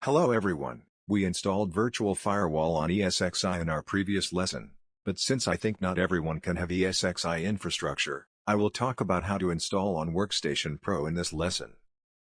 Hello everyone, we installed Virtual Firewall on ESXi in our previous lesson, but since I think not everyone can have ESXi infrastructure, I will talk about how to install on Workstation Pro in this lesson.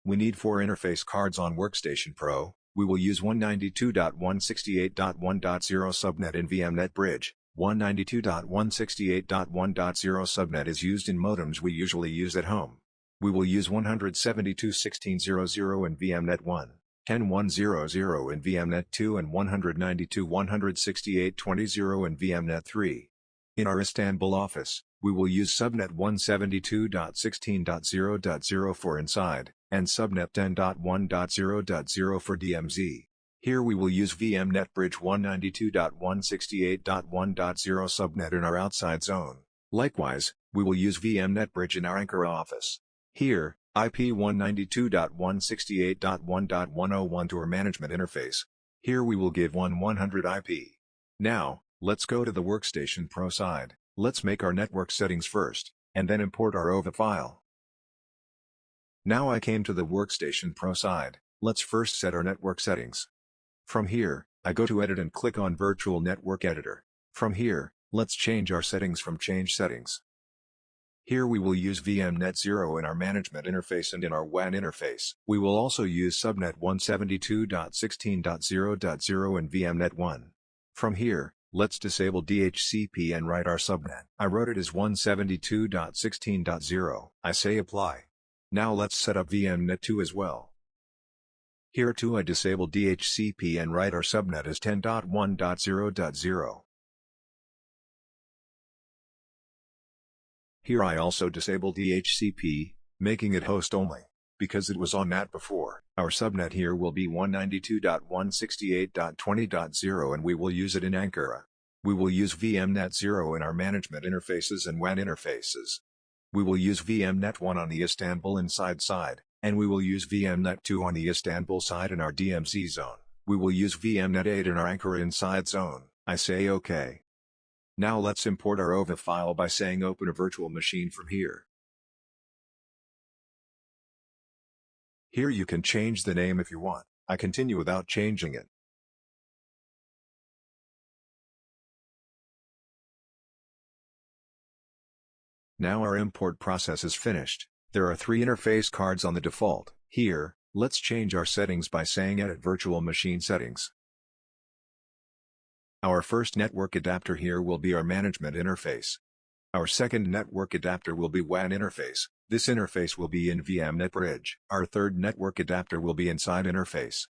We need 4 interface cards on Workstation Pro. We will use 192.168.1.0 subnet in VMnet bridge. 192.168.1.0 subnet is used in modems we usually use at home. We will use 172.16.0.0 in VMnet 1. 10.1.0.0 in VMnet 2 and 192.168.20 in VMnet 3. In our Istanbul office, we will use subnet 172.16.0.0 for inside, and subnet 10.1.0.0 for DMZ. Here we will use VMnet bridge 192.168.1.0 subnet in our outside zone. Likewise, we will use VMnet bridge in our Ankara office. Here, IP 192.168.1.101 to our management interface. Here we will give 100 IP. Now, let's go to the Workstation Pro side. Let's make our network settings first, and then import our OVA file. Now I came to the Workstation Pro side. Let's first set our network settings. From here, I go to Edit and click on Virtual Network Editor. From here, let's change our settings from Change Settings. Here we will use VMnet 0 in our management interface and in our WAN interface. We will also use subnet 172.16.0.0 in VMnet 1. From here, let's disable DHCP and write our subnet. I wrote it as 172.16.0. I say apply. Now let's set up VMnet 2 as well. Here too I disable DHCP and write our subnet as 10.1.0.0. Here I also disable DHCP, making it host only, because it was on NAT before. Our subnet here will be 192.168.20.0 and we will use it in Ankara. We will use VMnet 0 in our management interfaces and WAN interfaces. We will use VMnet 1 on the Istanbul inside side, and we will use VMnet 2 on the Istanbul side in our DMZ zone. We will use VMnet 8 in our Ankara inside zone. I say OK. Now let's import our OVA file by saying open a virtual machine from here. Here you can change the name if you want. I continue without changing it. Now our import process is finished. There are 3 interface cards on the default. Here, let's change our settings by saying Edit Virtual Machine Settings. Our first network adapter here will be our management interface. Our second network adapter will be WAN interface. This interface will be in VMnet bridge. Our third network adapter will be inside interface.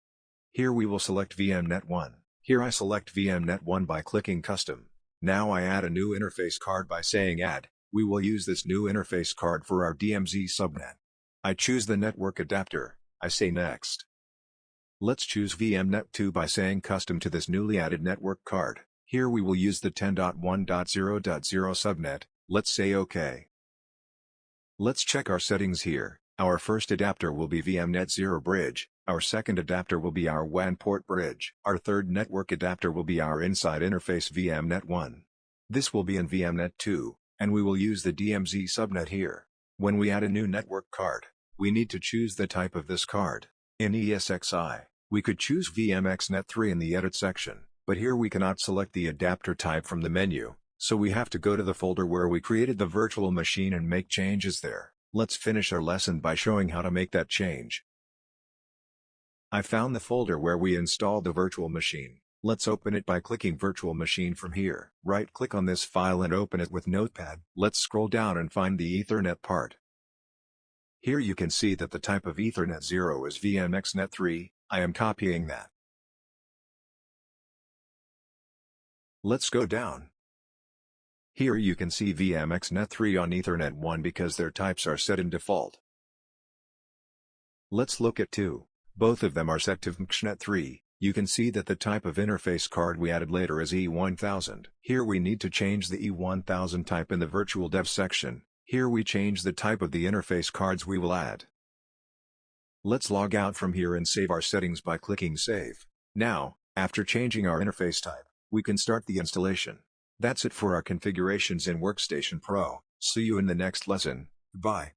Here we will select VMnet 1. Here I select VMnet 1 by clicking Custom. Now I add a new interface card by saying Add. We will use this new interface card for our DMZ subnet. I choose the network adapter. I say Next. Let's choose VMnet 2 by saying Custom to this newly added network card. Here we will use the 10.1.0.0 subnet. Let's say OK. Let's check our settings here. Our first adapter will be VMnet 0 bridge. Our second adapter will be our WAN port bridge. Our third network adapter will be our inside interface VMnet 1. This will be in VMnet 2, and we will use the DMZ subnet here. When we add a new network card, we need to choose the type of this card. In ESXi, we could choose VMXnet 3 in the Edit section, but here we cannot select the adapter type from the menu, so we have to go to the folder where we created the virtual machine and make changes there. Let's finish our lesson by showing how to make that change. I found the folder where we installed the virtual machine. Let's open it by clicking Virtual Machine from here. Right-click on this file and open it with Notepad. Let's scroll down and find the Ethernet part. Here you can see that the type of Ethernet 0 is VMXnet 3, I am copying that. Let's go down. Here you can see VMXnet 3 on Ethernet 1 because their types are set in default. Let's look at 2. Both of them are set to VMXnet 3. You can see that the type of interface card we added later is E1000. Here we need to change the E1000 type in the Virtual Dev section. Here we change the type of the interface cards we will add. Let's log out from here and save our settings by clicking Save. Now, after changing our interface type, we can start the installation. That's it for our configurations in Workstation Pro. See you in the next lesson. Bye.